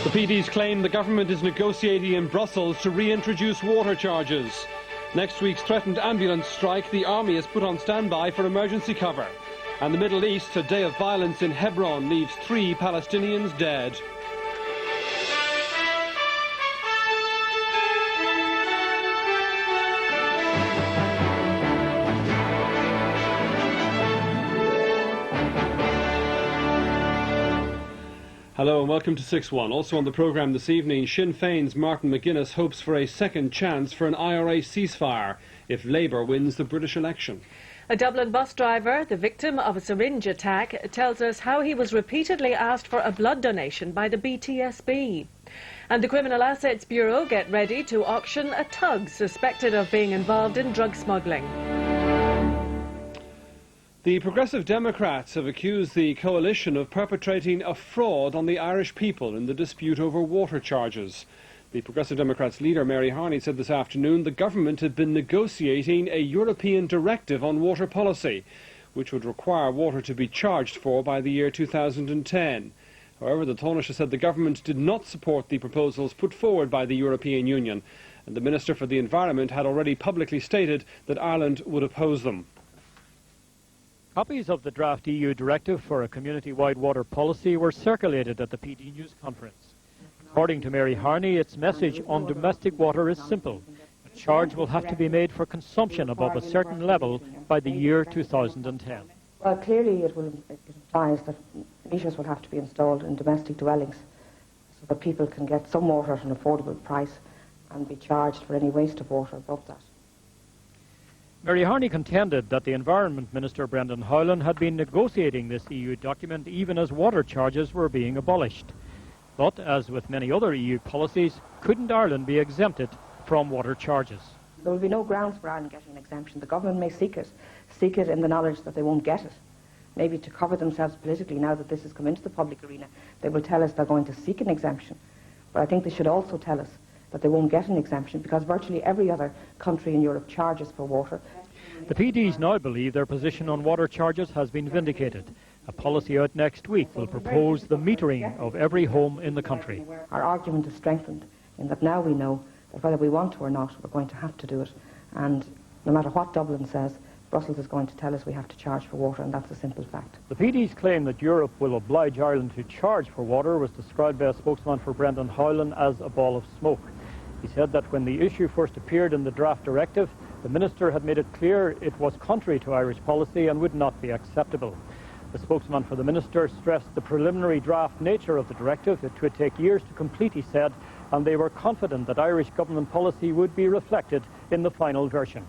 The PDs claim the government is negotiating in Brussels to reintroduce water charges. Next week's threatened ambulance strike, the army is put on standby for emergency cover. And the Middle East, a day of violence in Hebron leaves 3 Palestinians dead. Hello and welcome to 6-1. Also on the programme this evening, Sinn Féin's Martin McGuinness hopes for a second chance for an IRA ceasefire if Labour wins the British election. A Dublin bus driver, the victim of a syringe attack, tells us how he was repeatedly asked for a blood donation by the BTSB. And the Criminal Assets Bureau get ready to auction a tug suspected of being involved in drug smuggling. The Progressive Democrats have accused the coalition of perpetrating a fraud on the Irish people in the dispute over water charges. The Progressive Democrats leader, Mary Harney, said this afternoon the government had been negotiating a European directive on water policy, which would require water to be charged for by the year 2010. However, the Taoiseach said the government did not support the proposals put forward by the European Union, and the Minister for the Environment had already publicly stated that Ireland would oppose them. Copies of the draft EU directive for a community-wide water policy were circulated at the PD News conference. According to Mary Harney, its message on domestic water is simple. A charge will have to be made for consumption above a certain level by the year 2010. Well, clearly it implies that meters will have to be installed in domestic dwellings so that people can get some water at an affordable price and be charged for any waste of water above that. Mary Harney contended that the Environment Minister, Brendan Howlin, had been negotiating this EU document even as water charges were being abolished. But, as with many other EU policies, couldn't Ireland be exempted from water charges? There will be no grounds for Ireland getting an exemption. The government may seek it in the knowledge that they won't get it. Maybe to cover themselves politically, now that this has come into the public arena, they will tell us they're going to seek an exemption. But I think they should also tell us that they won't get an exemption because virtually every other country in Europe charges for water. The PDs now believe their position on water charges has been vindicated. A policy out next week will propose the metering of every home in the country. Our argument is strengthened in that now we know that whether we want to or not, we're going to have to do it. And no matter what Dublin says, Brussels is going to tell us we have to charge for water, and that's a simple fact. The PD's claim that Europe will oblige Ireland to charge for water was described by a spokesman for Brendan Howlin as a ball of smoke. He said that when the issue first appeared in the draft directive, the Minister had made it clear it was contrary to Irish policy and would not be acceptable. The spokesman for the Minister stressed the preliminary draft nature of the directive. It would take years to complete, he said, and they were confident that Irish government policy would be reflected in the final version.